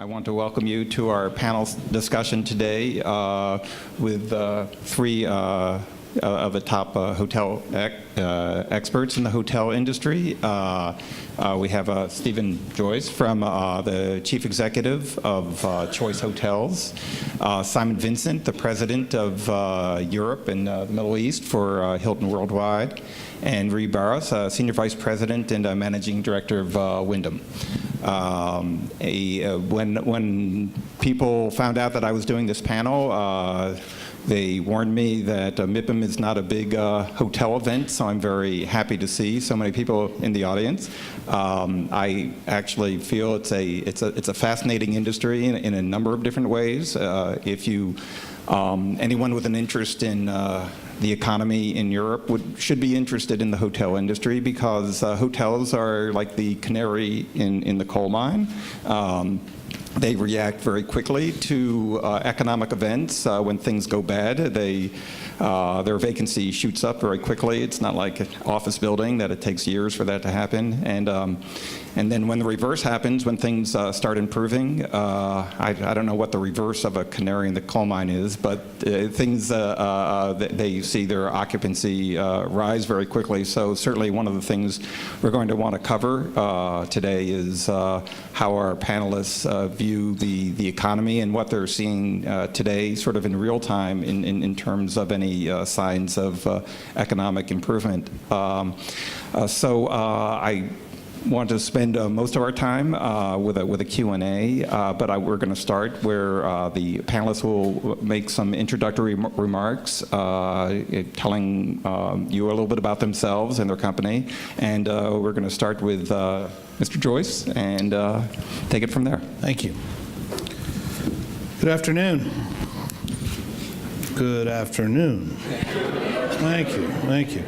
I want to welcome you to our panel discussion today with three of the top hotel experts in the hotel industry. We have Stephen Joyce from the Chief Executive of Choice Hotels, Simon Vincent, the President of Europe and the Middle East for Hilton Worldwide, and Ree Barros, Senior Vice President and Managing Director of Wyndham. When people found out that I was doing this panel, they warned me that MIPIM is not a big hotel event, so I'm very happy to see so many people in the audience. I actually feel it's a fascinating industry in a number of different ways. If you anyone with an interest in the economy in Europe should be interested in the hotel industry, because hotels are like the canary in the coal mine. They react very quickly to economic events. When things go bad, their vacancy shoots up very quickly. It's not like an office building that it takes years for that to happen. And then when the reverse happens, when things start improving, I don't know what the reverse of a canary in the coal mine is, but they see their occupancy rise very quickly. So certainly one of the things we're going to want to cover today is how our panelists view the economy and what they're seeing today sort of in real time in terms of any signs of economic improvement. I want to spend most of our time with a Q&A, but we're going to start where the panelists will make some introductory remarks, telling you a little bit about themselves and their company, and we're going to start with Mr. Joyce and take it from there. Thank you. Good afternoon. Good afternoon. Thank you. Thank you.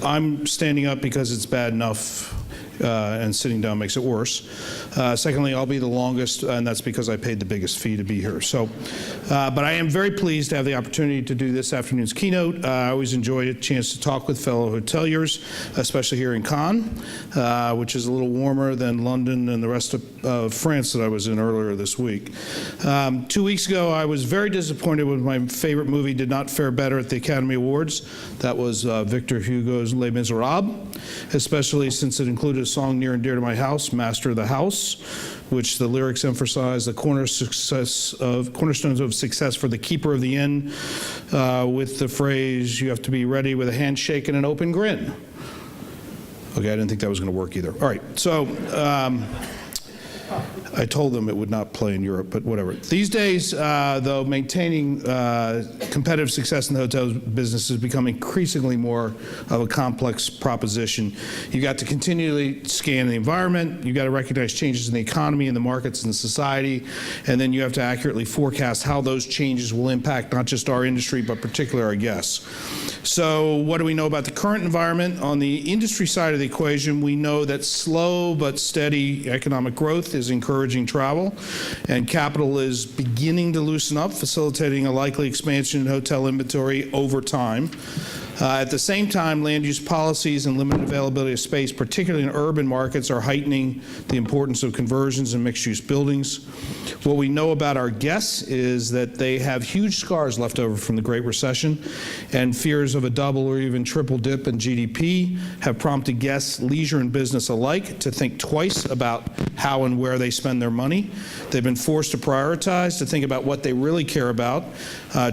I'm standing up because it's bad enough, and sitting down makes it worse. Secondly, I'll be the longest, and that's because I paid the biggest fee to be here. So, but I am very pleased to have the opportunity to do this afternoon's keynote. I always enjoy a chance to talk with fellow hoteliers, especially here in Cannes, which is a little warmer than London and the rest of France that I was in earlier this week. 2 weeks ago, I was very disappointed when my favorite movie did not fare better at the Academy Awards. That was Victor Hugo's Les Miserables, especially since it included a song near and dear to my house, Master of the House, which the lyrics emphasize the cornerstones of success for the keeper of the inn, with the phrase, you have to be ready with a handshake and an open grin. Okay, I didn't think that was going to work either. All right, so I told them it would not play in Europe, but whatever. These days, though, maintaining competitive success in the hotel business has become increasingly more of a complex proposition. You've got to continually scan the environment, you've got to recognize changes in the economy and the markets and society, and then you have to accurately forecast how those changes will impact not just our industry, but particularly our guests. So what do we know about the current environment? On the industry side of the equation, we know that slow but steady economic growth is encouraging travel, and capital is beginning to loosen up, facilitating a likely expansion in hotel inventory over time. At the same time, land use policies and limited availability of space, particularly in urban markets, are heightening the importance of conversions and mixed-use buildings. What we know about our guests is that they have huge scars left over from the Great Recession, and fears of a double or even triple dip in GDP have prompted guests, leisure and business alike, to think twice about how and where they spend their money. They've been forced to prioritize, to think about what they really care about,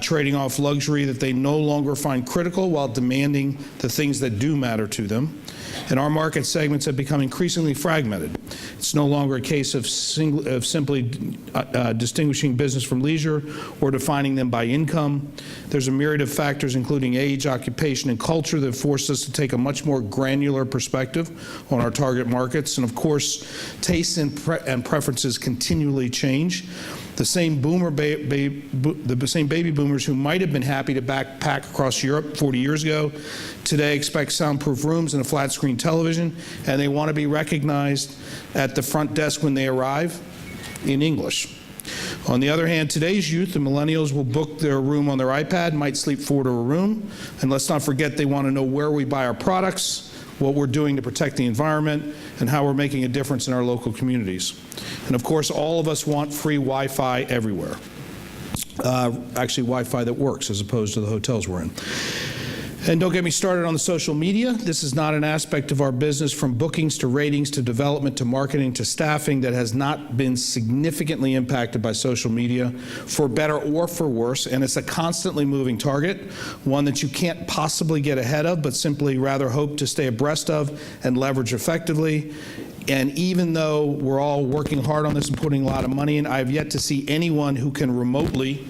trading off luxury that they no longer find critical while demanding the things that do matter to them. And our market segments have become increasingly fragmented. It's no longer a case of simply distinguishing business from leisure or defining them by income. There's a myriad of factors, including age, occupation, and culture, that force us to take a much more granular perspective on our target markets. And of course, tastes and preferences continually change. The same baby boomers who might have been happy to backpack across Europe 40 years ago today expect soundproof rooms and a flat screen television, and they want to be recognized at the front desk when they arrive in English. On the other hand, today's youth, the millennials, will book their room on their iPad, might sleep forward to a room, and let's not forget they want to know where we buy our products, what we're doing to protect the environment, and how we're making a difference in our local communities. And of course, all of us want free Wi-Fi everywhere. Actually, Wi-Fi that works as opposed to the hotels we're in. And don't get me started on the social media. This is not an aspect of our business, from bookings to ratings to development to marketing to staffing, that has not been significantly impacted by social media, for better or for worse. And it's a constantly moving target, one that you can't possibly get ahead of, but simply rather hope to stay abreast of and leverage effectively. And even though we're all working hard on this and putting a lot of money in, I have yet to see anyone who can remotely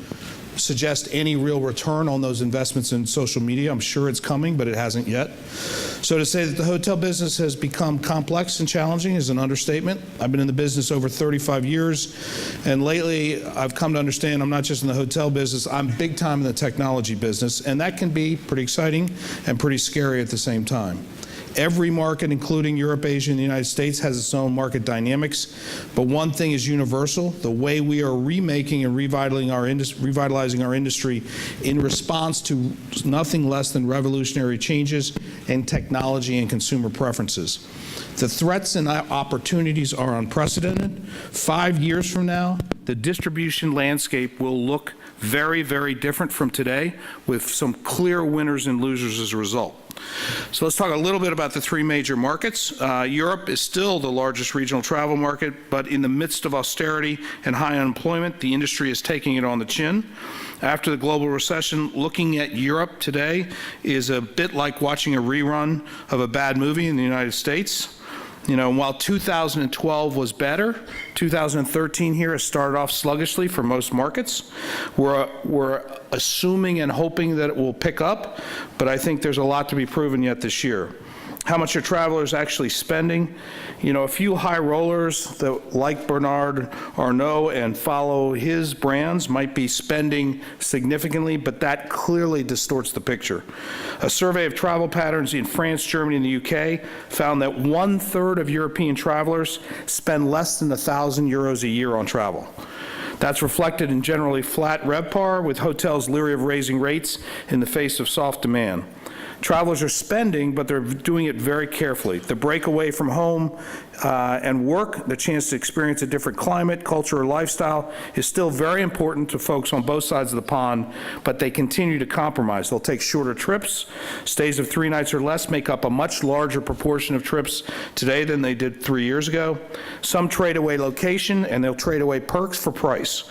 suggest any real return on those investments in social media. I'm sure it's coming, but it hasn't yet. So to say that the hotel business has become complex and challenging is an understatement. I've been in the business over 35 years, and lately I've come to understand I'm not just in the hotel business, I'm big time in the technology business, and that can be pretty exciting and pretty scary at the same time. Every market, including Europe, Asia, and the United States, has its own market dynamics, but one thing is universal: the way we are remaking and revitalizing our industry in response to nothing less than revolutionary changes in technology and consumer preferences. The threats and opportunities are unprecedented. 5 years from now, the distribution landscape will look very, very different from today, with some clear winners and losers as a result. So let's talk a little bit about the three major markets. Europe is still the largest regional travel market, but in the midst of austerity and high unemployment, the industry is taking it on the chin. After the global recession, looking at Europe today is a bit like watching a rerun of a bad movie in the United States. You know, while 2012 was better, 2013 here has started off sluggishly for most markets. We're assuming and hoping that it will pick up, but I think there's a lot to be proven yet this year. How much are travelers actually spending? You know, a few high rollers that, like Bernard Arnault and follow his brands, might be spending significantly, but that clearly distorts the picture. A survey of travel patterns in France, Germany, and the UK found that 1/3 of European travelers spend less than €1,000 a year on travel. That's reflected in generally flat RevPAR, with hotels leery of raising rates in the face of soft demand. Travelers are spending, but they're doing it very carefully. The break away from home and work, the chance to experience a different climate, culture, or lifestyle is still very important to folks on both sides of the pond, but they continue to compromise. They'll take shorter trips. Stays of 3 nights or less make up a much larger proportion of trips today than they did 3 years ago. Some trade away location, and they'll trade away perks for price.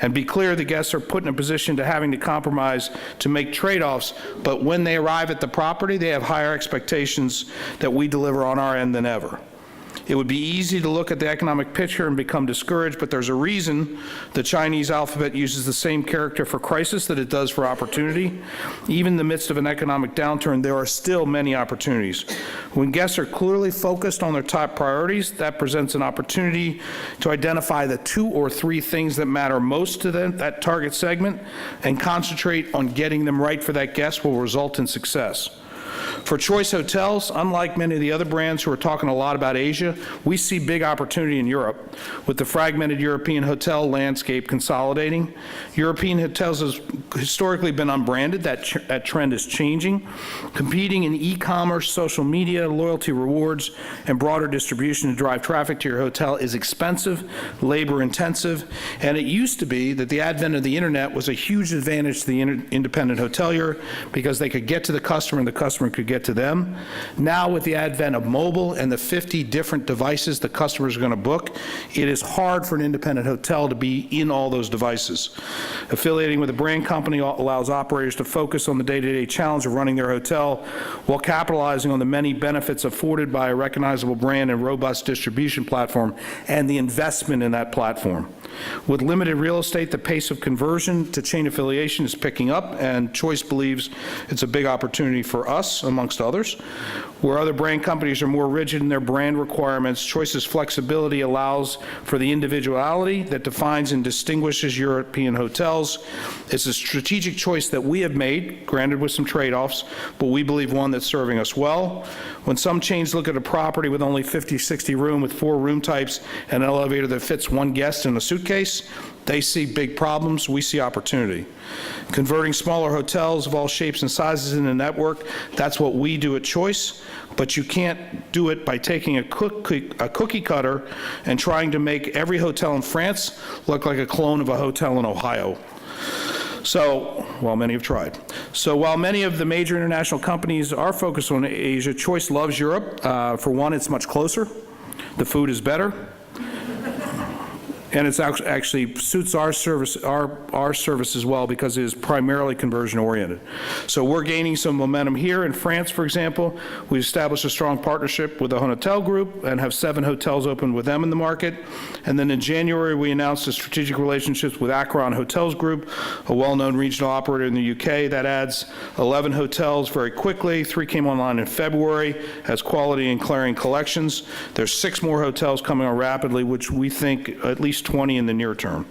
And be clear, the guests are put in a position to having to compromise to make trade-offs, but when they arrive at the property, they have higher expectations that we deliver on our end than ever. It would be easy to look at the economic picture and become discouraged, but there's a reason the Chinese alphabet uses the same character for crisis that it does for opportunity. Even in the midst of an economic downturn, there are still many opportunities. When guests are clearly focused on their top priorities, that presents an opportunity to identify the 2 or 3 things that matter most to them, that target segment, and concentrate on getting them right for that guest will result in success. For Choice Hotels, unlike many of the other brands who are talking a lot about Asia, we see big opportunity in Europe, with the fragmented European hotel landscape consolidating. European hotels has historically been unbranded. That trend is changing. Competing in e-commerce, social media, loyalty rewards, and broader distribution to drive traffic to your hotel is expensive, labor-intensive, and it used to be that the advent of the internet was a huge advantage to the independent hotelier because they could get to the customer and the customer could get to them. Now, with the advent of mobile and the 50 different devices the customers are going to book, it is hard for an independent hotel to be in all those devices. Affiliating with a brand company allows operators to focus on the day-to-day challenge of running their hotel while capitalizing on the many benefits afforded by a recognizable brand and robust distribution platform and the investment in that platform. With limited real estate, the pace of conversion to chain affiliation is picking up, and Choice believes it's a big opportunity for us, amongst others. Where other brand companies are more rigid in their brand requirements, Choice's flexibility allows for the individuality that defines and distinguishes European hotels. It's a strategic choice that we have made, granted with some trade-offs, but we believe one that's serving us well. When some chains look at a property with only 50, 60 room with 4 room types and an elevator that fits 1 guest in a suitcase, suitcase. They see big problems, we see opportunity. Converting smaller hotels of all shapes and sizes in a network, that's what we do at Choice, but you can't do it by taking a cookie cutter and trying to make every hotel in France look like a clone of a hotel in Ohio. So, well, many have tried. So while many of the major international companies are focused on Asia, Choice loves Europe. For one, it's much closer. The food is better. And it actually suits our service as well because it is primarily conversion oriented. So we're gaining some momentum here. In France, for example, we established a strong partnership with the Hotel Group and have 7 hotels open with them in the market. And then in January, we announced a strategic relationship with Akron Hotels Group, a well-known regional operator in the UK. That adds 11 hotels very quickly. 3 came online in February, has quality and clearing collections. There's 6 more hotels coming on rapidly, which we think at least 20 in the near term.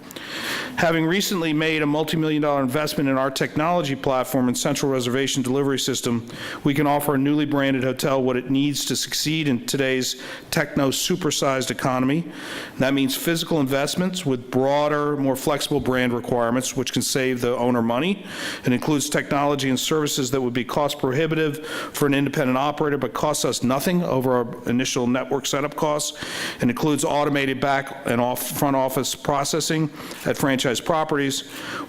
Having recently made a multi-million-dollar investment in our technology platform and central reservation delivery system, we can offer a newly branded hotel what it needs to succeed in today's techno-supersized economy. And that means physical investments with broader, more flexible brand requirements, which can save the owner money. It includes technology and services that would be cost prohibitive for an independent operator, but cost us nothing over our initial network setup costs. It includes automated back and front office processing at franchise properties.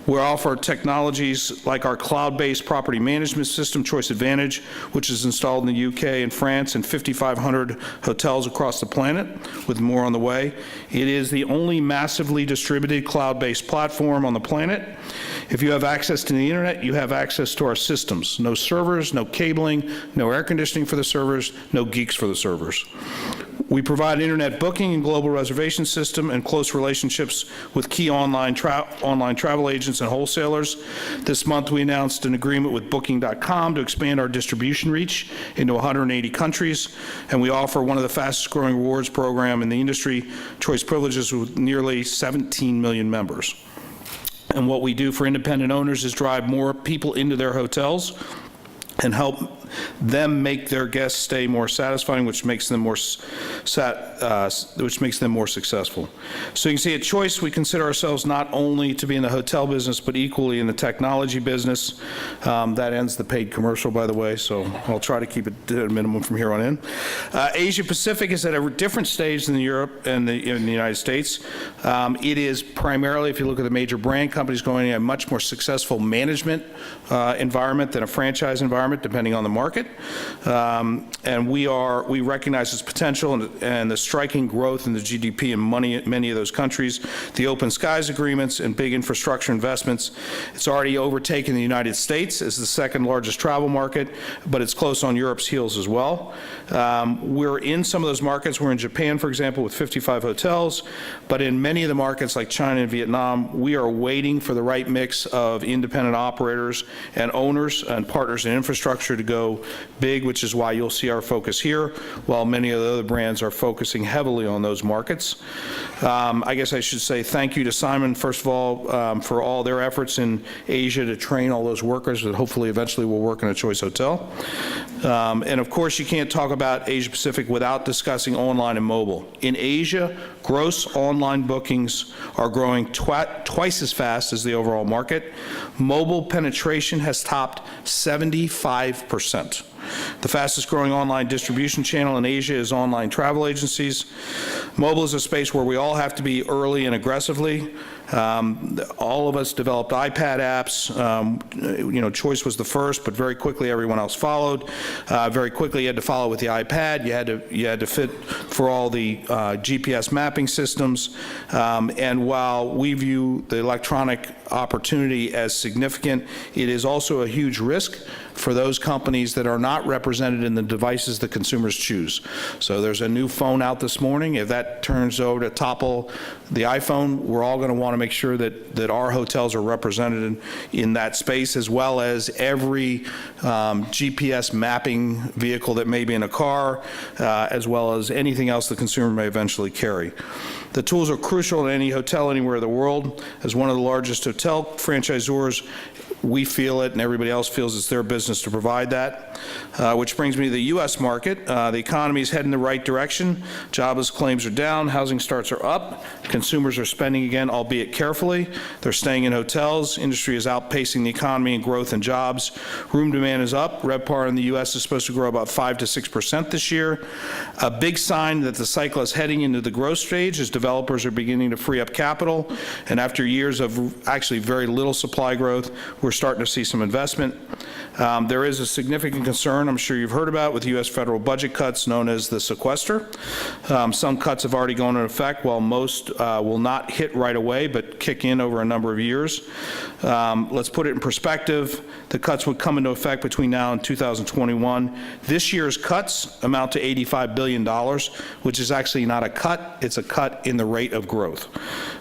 We offer technologies like our cloud-based property management system, Choice Advantage, which is installed in the UK and France and 5,500 hotels across the planet, with more on the way. It is the only massively distributed cloud-based platform on the planet. If you have access to the internet, you have access to our systems. No servers, no cabling, no air conditioning for the servers, no geeks for the servers. We provide internet booking and global reservation system and close relationships with key online travel agents and wholesalers. This month we announced an agreement with Booking.com to expand our distribution reach into 180 countries, and we offer one of the fastest growing rewards program in the industry, Choice Privileges, with nearly 17 million members. And what we do for independent owners is drive more people into their hotels and help them make their guest stay more satisfying, which makes them more successful. So you can see at Choice, we consider ourselves not only to be in the hotel business, but equally in the technology business. That ends the paid commercial, by the way, so I'll try to keep it at a minimum from here on in. Asia Pacific is at a different stage than Europe and in the United States. It is primarily, if you look at the major brand companies, going in a much more successful management environment than a franchise environment, depending on the market. And we recognize its potential and the striking growth in the GDP in many of those countries, the open skies agreements and big infrastructure investments. It's already overtaken the United States as the second largest travel market, but it's close on Europe's heels as well. We're in some of those markets. We're in Japan, for example, with 55 hotels, but in many of the markets like China and Vietnam, we are waiting for the right mix of independent operators and owners and partners in infrastructure to go big, which is why you'll see our focus here, while many of the other brands are focusing heavily on those markets. I guess I should say thank you to Simon, first of all, for all their efforts in Asia to train all those workers that hopefully eventually will work in a Choice hotel. And of course, you can't talk about Asia Pacific without discussing online and mobile. In Asia, gross online bookings are growing twice as fast as the overall market. Mobile penetration has topped 75%. The fastest growing online distribution channel in Asia is online travel agencies. Mobile is a space where we all have to be early and aggressively. All of us developed iPad apps. Choice was the first, but very quickly everyone else followed. Very quickly you had to follow with the iPad. You had to fit for all the GPS mapping systems. And while we view the electronic opportunity as significant, it is also a huge risk for those companies that are not represented in the devices that consumers choose. So there's a new phone out this morning. If that turns over to topple the iPhone, we're all going to want to make sure that our hotels are represented in that space, as well as every GPS mapping vehicle that may be in a car, as well as anything else the consumer may eventually carry. The tools are crucial in any hotel anywhere in the world. As one of the largest hotel franchisors, We feel it, and everybody else feels it's their business to provide that. Which brings me to the U.S. market. The economy is heading in the right direction. Jobless claims are down, housing starts are up, consumers are spending again, albeit carefully. They're staying in hotels. Industry is outpacing the economy in growth and jobs. Room demand is up. RevPAR in the U.S. is supposed to grow about 5 to 6% this year. A big sign that the cycle is heading into the growth stage as developers are beginning to free up capital, and after years of actually very little supply growth, we're starting to see some investment. There is a significant concern, I'm sure you've heard about, with U.S. federal budget cuts known as the sequester. Some cuts have already gone into effect, while most will not hit right away but kick in over a number of years. Let's put it in perspective. The cuts would come into effect between now and 2021. This year's cuts amount to $85 billion, which is actually not a cut, it's a cut in the rate of growth.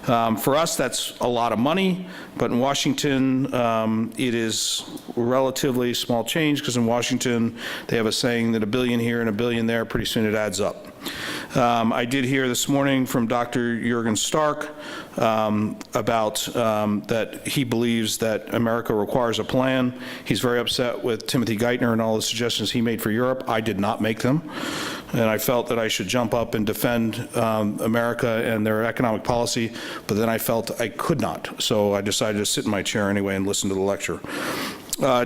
For us, that's a lot of money, but in Washington, it is relatively small change, because in Washington, they have a saying that $1 billion here and $1 billion there, pretty soon it adds up. I did hear this morning from Dr. Jürgen Stark about that he believes that America requires a plan. He's very upset with Timothy Geithner and all the suggestions he made for Europe. I did not make them, and I felt that I should jump up and defend America and their economic policy, but then I felt I could not, so I decided to sit in my chair anyway and listen to the lecture.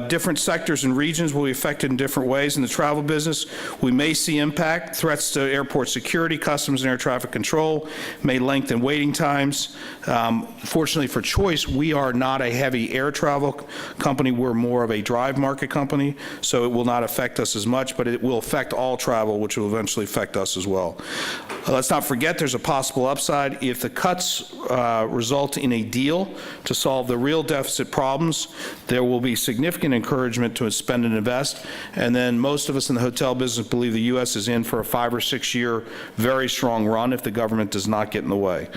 Different sectors and regions will be affected in different ways. In the travel business, we may see impact. Threats to airport security, customs and air traffic control may lengthen waiting times. Fortunately for Choice, we are not a heavy air travel company. We're more of a drive market company, so it will not affect us as much, but it will affect all travel, which will eventually affect us as well. Let's not forget there's a possible upside. If the cuts result in a deal to solve the real deficit problems, there will be significant encouragement to spend and invest, and then most of us in the hotel business believe the U.S. is in for a 5 or 6 year very strong run if the government does not get in the way.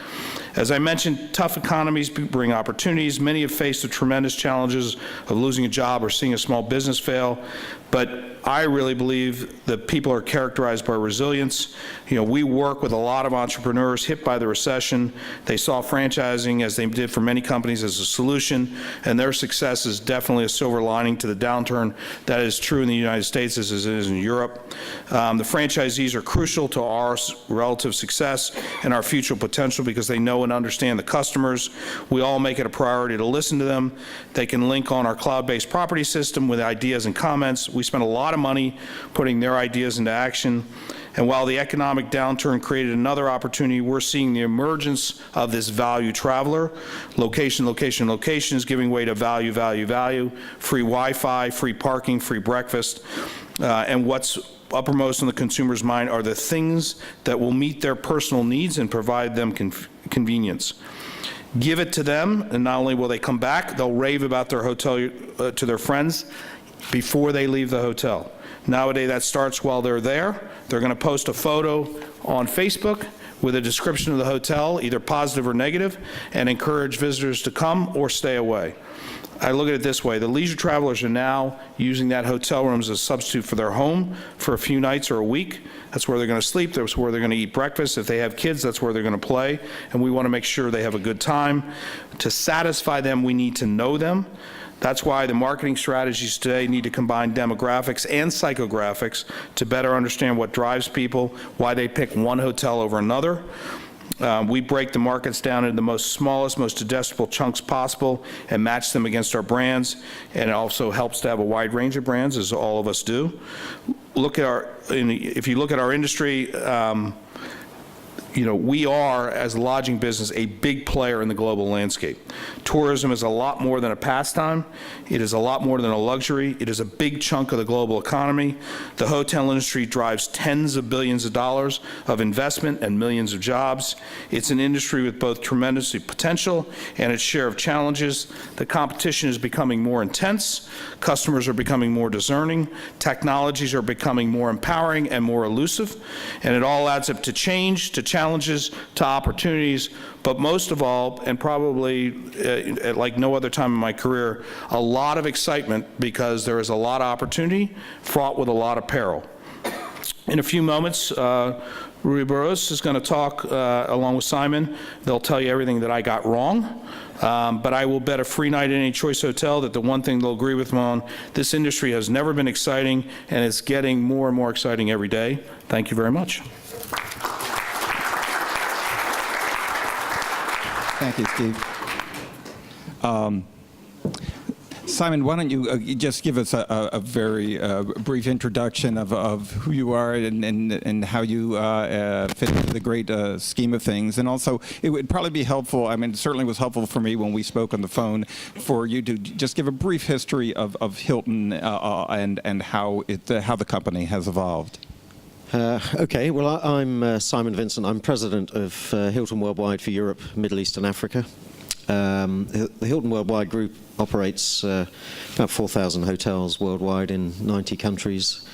As I mentioned, tough economies bring opportunities. Many have faced the tremendous challenges of losing a job or seeing a small business fail, but I really believe that people are characterized by resilience. You know, we work with a lot of entrepreneurs hit by the recession. They saw franchising, as they did for many companies, as a solution, and their success is definitely a silver lining to the downturn. That is true in the United States as it is in Europe. The franchisees are crucial to our relative success and our future potential because they know and understand the customers. We all make it a priority to listen to them. They can link on our cloud-based property system with ideas and comments. We spend a lot of money putting their ideas into action. And while the economic downturn created another opportunity, we're seeing the emergence of this value traveler. Location, location, location is giving way to value, value, value, free Wi-Fi, free parking, free breakfast. And what's uppermost in the consumer's mind are the things that will meet their personal needs and provide them convenience. Give it to them, and not only will they come back, they'll rave about their hotel to their friends before they leave the hotel. Nowadays, that starts while they're there. They're going to post a photo on Facebook with a description of the hotel, either positive or negative, and encourage visitors to come or stay away. I look at it this way. The leisure travelers are now using that hotel room as a substitute for their home for a few nights or a week. That's where they're going to sleep. That's where they're going to eat breakfast. If they have kids, that's where they're going to play. And we want to make sure they have a good time. To satisfy them, we need to know them. That's why the marketing strategies today need to combine demographics and psychographics to better understand what drives people, why they pick one hotel over another. We break the markets down into the most smallest, most digestible chunks possible and match them against our brands. And it also helps to have a wide range of brands, as all of us do. If you look at our industry, we are, as a lodging business, a big player in the global landscape. Tourism is a lot more than a pastime. It is a lot more than a luxury. It is a big chunk of the global economy. The hotel industry drives tens of billions of dollars of investment and millions of jobs. It's an industry with both tremendous potential and its share of challenges. The competition is becoming more intense. Customers are becoming more discerning. Technologies are becoming more empowering and more elusive. And it all adds up to change, to challenges, to opportunities, but most of all, and probably like no other time in my career, a lot of excitement because there is a lot of opportunity fraught with a lot of peril. In a few moments, Rui Burrows is going to talk along with Simon. They'll tell you everything that I got wrong. But I will bet a free night at any Choice Hotel that the one thing they'll agree with me on, this industry has never been exciting, and it's getting more and more exciting every day. Thank you very much. Thank you, Steve. Simon, why don't you just give us a very brief introduction of who you are and how you fit into the great scheme of things. And also, it would probably be helpful, I mean, it certainly was helpful for me when we spoke on the phone, for you to just give a brief history of Hilton and how the company has evolved. Okay, well, I'm Simon Vincent. I'm president of Hilton Worldwide for Europe, Middle East and Africa. The Hilton Worldwide Group operates about 4,000 hotels worldwide in 90 countries.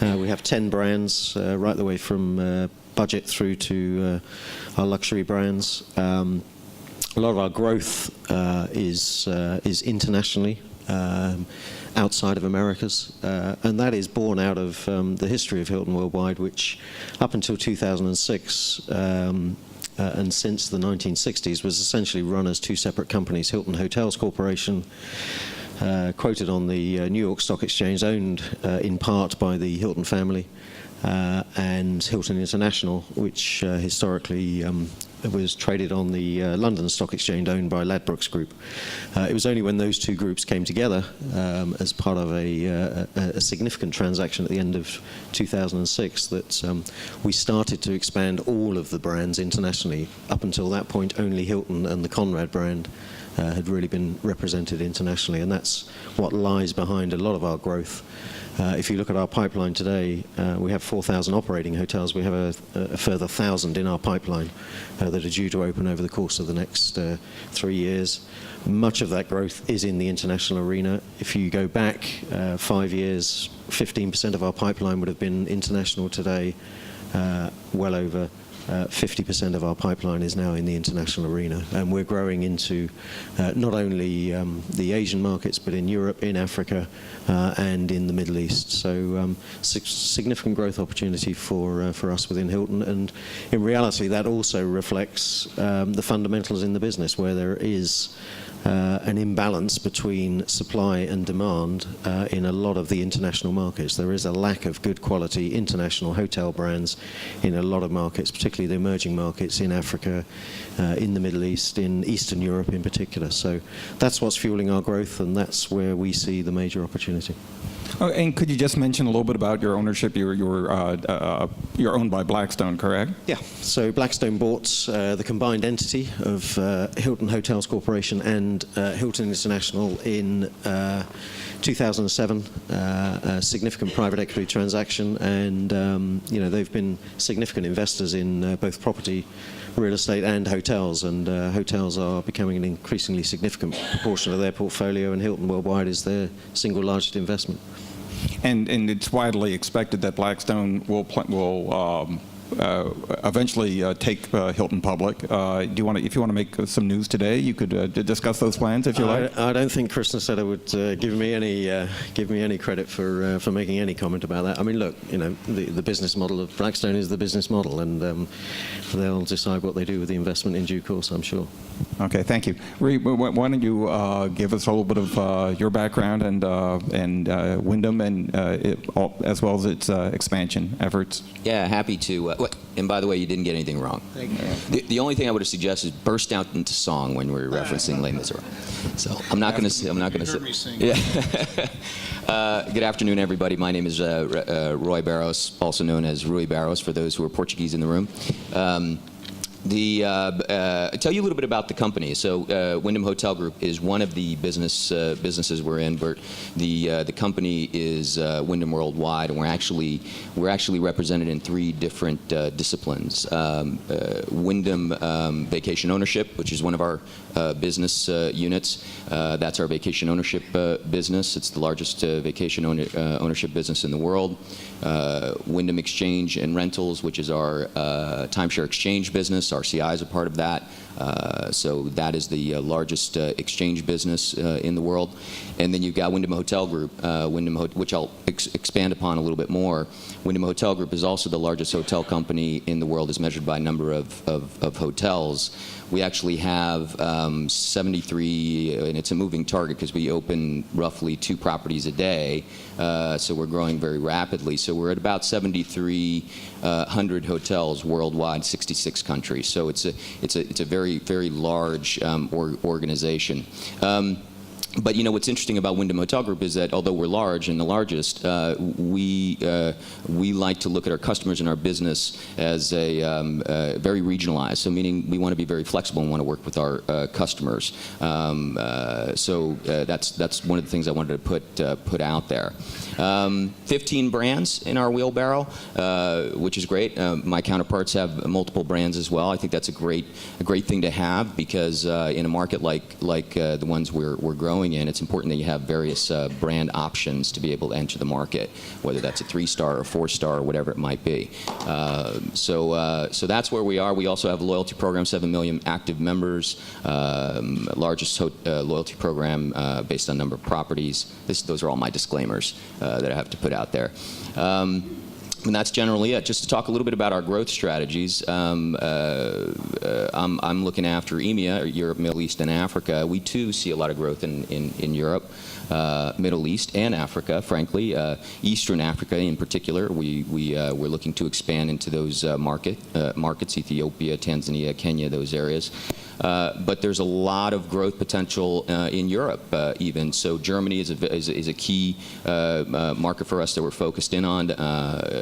We have 10 brands, right the way from budget through to our luxury brands. A lot of our growth is internationally, outside of Americas, and that is born out of the history of Hilton Worldwide, which up until 2006 and since the 1960s was essentially run as two separate companies. Hilton Hotels Corporation, quoted on the New York Stock Exchange, owned in part by the Hilton family, and Hilton International, which historically was traded on the London Stock Exchange, owned by Ladbrokes Group. It was only when those two groups came together as part of a significant transaction at the end of 2006 that we started to expand all of the brands internationally. Up until that point, only Hilton and the Conrad brand had really been represented internationally, and that's what lies behind a lot of our growth. If you look at our pipeline today, we have 4,000 operating hotels. We have a further 1,000 in our pipeline that are due to open over the course of the next 3 years. Much of that growth is in the international arena. If you go back 5 years, 15% of our pipeline would have been international. Today, well over 50% of our pipeline is now in the international arena, and we're growing into not only the Asian markets, but in Europe, in Africa, and in the Middle East. So significant growth opportunity for us within Hilton, and in reality that also reflects the fundamentals in the business, where there is an imbalance between supply and demand in a lot of the international markets. There is a lack of good quality international hotel brands in a lot of markets, particularly the emerging markets in Africa, in the Middle East, in Eastern Europe in particular. So that's what's fueling our growth, and that's where we see the major opportunity. Oh, and could you just mention a little bit about your ownership? You're owned by Blackstone, correct? Yeah. So Blackstone bought the combined entity of Hilton Hotels Corporation and Hilton International in 2007. A significant private equity transaction, and they've been significant investors in both property, real estate, and hotels. And hotels are becoming an increasingly significant proportion of their portfolio, and Hilton Worldwide is their single largest investment. And it's widely expected that Blackstone will eventually take Hilton public. If you want to make some news today, you could discuss those plans if you like. I don't think Chris Nassetta would give me any credit for making any comment about that. I mean, look, the business model of Blackstone is the business model, and they'll decide what they do with the investment in due course, I'm sure. Okay, thank you. Rui, why don't you give us a little bit of your background and Wyndham, and as well as its expansion efforts. Yeah, happy to. And by the way, you didn't get anything wrong. Thank you. The only thing I would have suggested is burst out into song when we're referencing Les Miserables. So I'm not going to. Yeah. Good afternoon, everybody. My name is Roy Barros, also known as Rui Barros for those who are Portuguese in the room. Tell you a little bit about the company. So Wyndham Hotel Group is one of the businesses we're in, but the company is Wyndham Worldwide, and we're actually represented in 3 different disciplines. Wyndham Vacation Ownership, which is one of our business units. That's our vacation ownership business. It's the largest vacation ownership business in the world. Wyndham Exchange and Rentals, which is our timeshare exchange business. RCI is a part of that. So that is the largest exchange business in the world. And then you've got Wyndham Hotel Group, which I'll expand upon a little bit more. Wyndham Hotel Group is also the largest hotel company in the world as measured by number of hotels. We actually have 73, and it's a moving target because we open roughly 2 properties a day, so we're growing very rapidly. So we're at about 7,300 hotels worldwide, 66 countries. So it's a very, very large organization. But you know what's interesting about Wyndham Hotel Group is that although we're large and the largest, we like to look at our customers and our business as a very regionalized. So meaning we want to be very flexible and want to work with our customers. So that's one of the things I wanted to put out there. 15 brands in our wheelbarrow, which is great. My counterparts have multiple brands as well. I think that's a great thing to have because in a market like the ones we're growing in, it's important that you have various brand options to be able to enter the market, whether that's a 3-star or 4-star or whatever it might be. So that's where we are. We also have a loyalty program, 7 million active members, largest loyalty program based on number of properties. Those are all my disclaimers that I have to put out there. And that's generally it. Just to talk a little bit about our growth strategies, I'm looking after EMEA, Europe, Middle East, and Africa. We too see a lot of growth in Europe, Middle East, and Africa, frankly. Eastern Africa in particular, we're looking to expand into those markets, Ethiopia, Tanzania, Kenya, those areas. But there's a lot of growth potential in Europe even. So Germany is a key market for us that we're focused in on.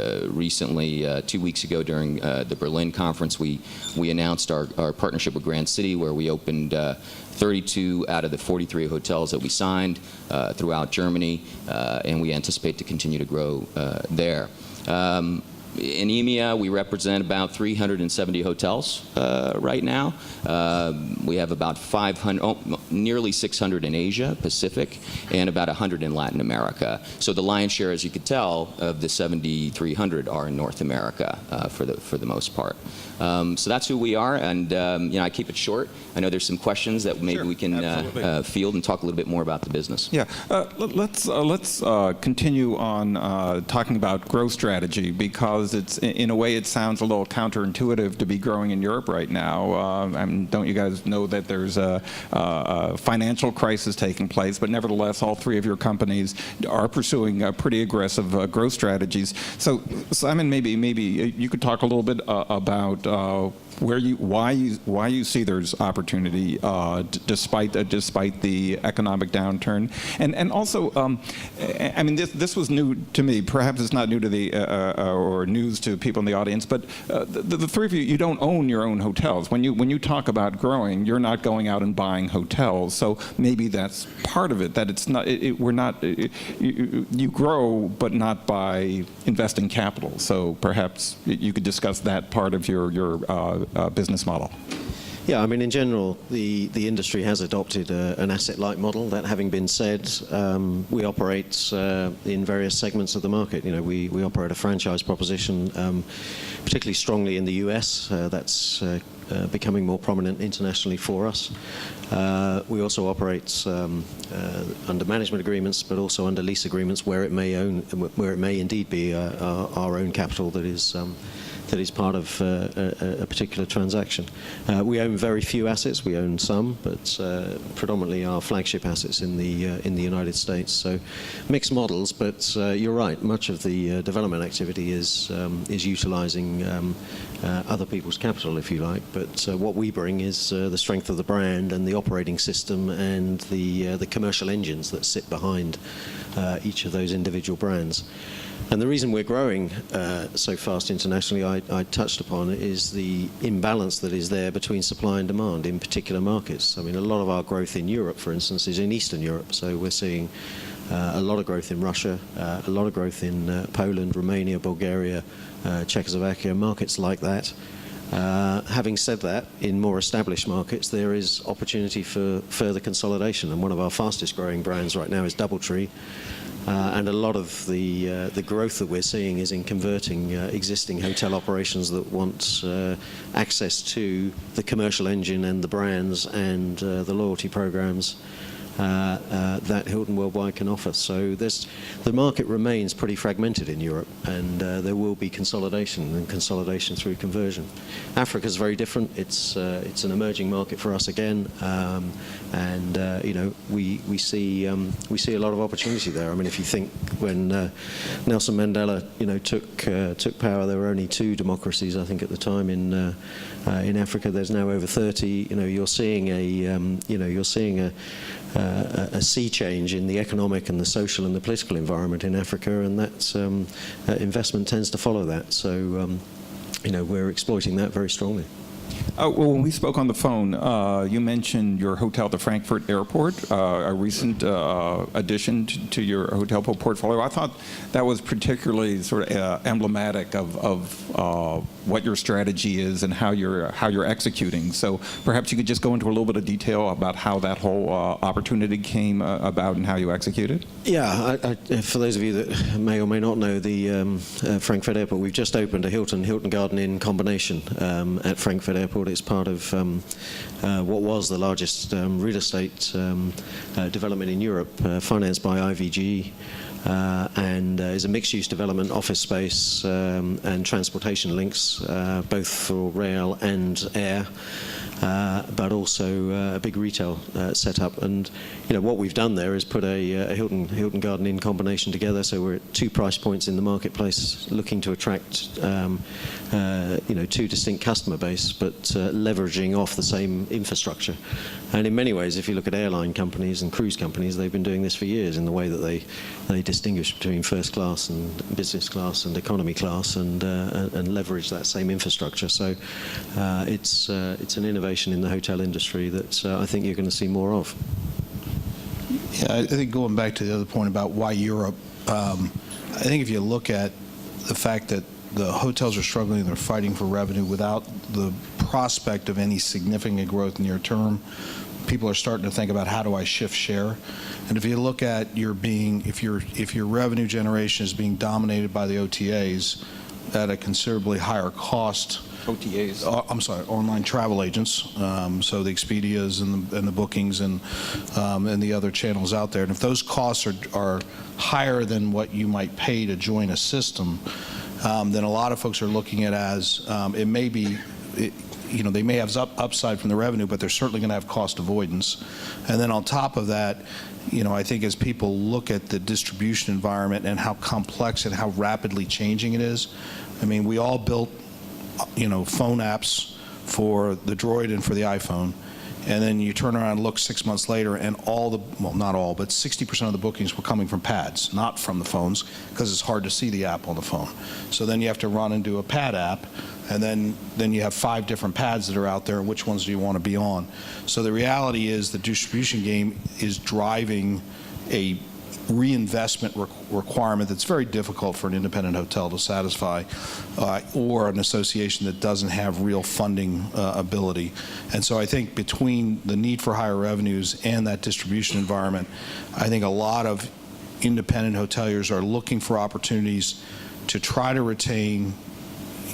Recently, 2 weeks ago during the Berlin conference, we announced our partnership with Grand City, where we opened 32 out of the 43 hotels that we signed throughout Germany, and we anticipate to continue to grow there. In EMEA, we represent about 370 hotels right now. We have about 500, nearly 600 in Asia Pacific, and about 100 in Latin America. So the lion's share, as you could tell, of the 7,300 are in North America for the most part. So that's who we are, and you know, I keep it short. I know there's some questions that maybe we can field and talk a little bit more about the business. Yeah, let's continue on talking about growth strategy, because it's, in a way, it sounds a little counterintuitive to be growing in Europe right now. Don't you guys know that there's a financial crisis taking place? But nevertheless, all 3 of your companies are pursuing pretty aggressive growth strategies. So, Simon, maybe you could talk a little bit about why you see there's opportunity despite the economic downturn, and also I mean, this was new to me. Perhaps it's not new to the or news to people in the audience, but the 3 of you don't own your own hotels. When you talk about growing, you're not going out and buying hotels. So maybe that's part of it. That it's not you grow, but not by investing capital. So perhaps you could discuss that part of your business model. Yeah, I mean, in general, the industry has adopted an asset-light model. That having been said, we operate in various segments of the market. You know, we operate a franchise proposition, particularly strongly in the US. That's becoming more prominent internationally for us. We also operate under management agreements, but also under lease agreements where it may indeed be our own capital that is part of a particular transaction. We own very few assets. We own some, but predominantly our flagship assets in the United States. So mixed models, but you're right. Much of the development activity is utilizing other people's capital, if you like. But what we bring is the strength of the brand and the operating system and the commercial engines that sit behind each of those individual brands. And the reason we're growing so fast internationally, I touched upon, is the imbalance that is there between supply and demand in particular markets. I mean, a lot of our growth in Europe, for instance, is in Eastern Europe. So we're seeing a lot of growth in Russia, a lot of growth in Poland, Romania, Bulgaria, Czechoslovakia, markets like that. Having said that, in more established markets, there is opportunity for further consolidation, and one of our fastest growing brands right now is DoubleTree. And a lot of the growth that we're seeing is in converting existing hotel operations that want access to the commercial engine and the brands and the loyalty programs that Hilton Worldwide can offer. So the market remains pretty fragmented in Europe, and there will be consolidation, and consolidation through conversion. Africa is very different. It's an emerging market for us again, and you know, we see a lot of opportunity there. I mean, if you think when Nelson Mandela, you know, took power, there were only 2 democracies, I think, at the time in Africa. There's now over 30. You know, you're seeing a sea change in the economic and the social and the political environment in Africa, and that investment tends to follow that. So, you know, we're exploiting that very strongly. Well, when we spoke on the phone, you mentioned your hotel, the Frankfurt Airport, a recent addition to your hotel portfolio. I thought that was particularly sort of emblematic of what your strategy is and how you're executing. So perhaps you could just go into a little bit of detail about how that whole opportunity came about and how you executed. Yeah, for those of you that may or may not know the Frankfurt Airport, we've just opened a Hilton Garden Inn combination at Frankfurt Airport. It's part of what was the largest real estate development in Europe, financed by IVG, and is a mixed-use development, office space and transportation links, both for rail and air. But also a big retail setup, and you know what we've done there is put a Hilton Garden Inn combination together. So we're at 2 price points in the marketplace, looking to attract you know, 2 distinct customer base, but leveraging off the same infrastructure. And in many ways, if you look at airline companies and cruise companies, they've been doing this for years in the way that they distinguish between first class and business class and economy class, and leverage that same infrastructure. So it's an innovation in the hotel industry that I think you're going to see more of. Yeah, I think going back to the other point about why Europe, I think if you look at the fact that the hotels are struggling, they're fighting for revenue without the prospect of any significant growth near term, people are starting to think about, how do I shift share? And if you look at if your revenue generation is being dominated by the OTAs at a considerably higher cost. OTAs. I'm sorry, online travel agents. So the Expedias and the bookings and the other channels out there. And if those costs are higher than what you might pay to join a system, then a lot of folks are looking at as it may be. You know, they may have upside from the revenue, but they're certainly going to have cost avoidance. And then on top of that, you know, I think as people look at the distribution environment and how complex and how rapidly changing it is, I mean, we all built, you know, phone apps for the Droid and for the iPhone, and then you turn around and look 6 months later, and not all, but 60% of the bookings were coming from pads, not from the phones, because it's hard to see the app on the phone. So then you have to run and do a pad app, and then you have 5 different pads that are out there, and which ones do you want to be on? So the reality is the distribution game is driving a reinvestment requirement that's very difficult for an independent hotel to satisfy, or an association that doesn't have real funding ability. And so I think between the need for higher revenues and that distribution environment, I think a lot of independent hoteliers are looking for opportunities to try to retain,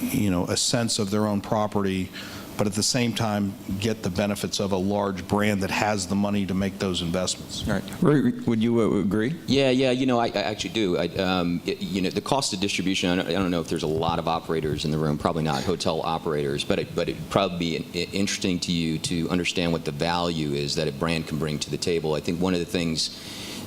you know, a sense of their own property, but at the same time get the benefits of a large brand that has the money to make those investments. All right. Would you agree? Yeah, you know, I actually do. You know, the cost of distribution, I don't know if there's a lot of operators in the room, probably not hotel operators, but it'd probably be interesting to you to understand what the value is that a brand can bring to the table. I think one of the things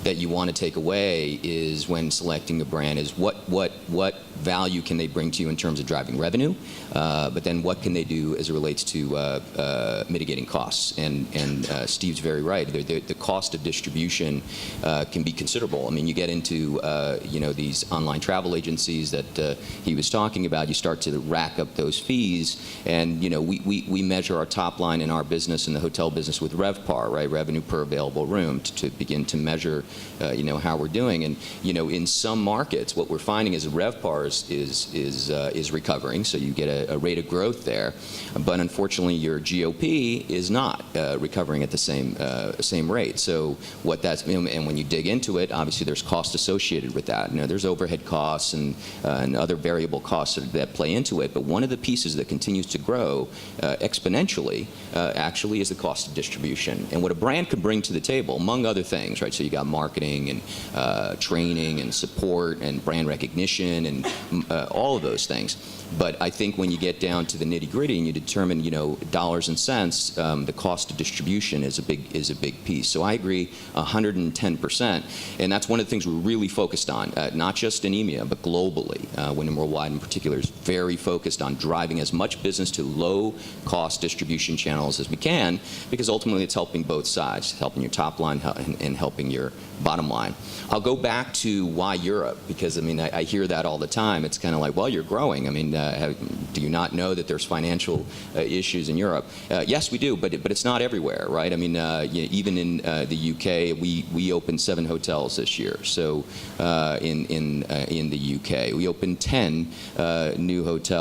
that you want to take away is when selecting a brand is what value can they bring to you in terms of driving revenue, but then what can they do as it relates to mitigating costs. And Steve's very right. The cost of distribution can be considerable. I mean, you get into you know, these online travel agencies that he was talking about. You start to rack up those fees, and you know, we measure our top line in our business, in the hotel business, with RevPAR, right, revenue per available room, to begin to measure how we're doing. And in some markets, what we're finding is RevPAR is recovering, so you get a rate of growth there. But unfortunately, your GOP is not recovering at the same rate. So what that's, and when you dig into it, obviously there's cost associated with that. There's overhead costs and other variable costs that play into it. But one of the pieces that continues to grow exponentially actually is the cost of distribution. And what a brand can bring to the table, among other things, right? So you got marketing and training and support and brand recognition and all of those things. But I think when you get down to the nitty-gritty and you determine, dollars and cents, the cost of distribution is a big piece. So I agree 110%, and that's one of the things we're really focused on, not just in EMEA, but globally. Wyndham Worldwide in particular is very focused on driving as much business to low-cost distribution channels as we can, because ultimately it's helping both sides, helping your top line and helping your bottom line. I'll go back to why Europe, because I hear that all the time. It's kind of like, well, you're growing. Do you not know that there's financial issues in Europe? Yes, we do, but it's not everywhere, right? Even in the UK, we opened 7 hotels this year. So in the UK, we opened 10 new hotels.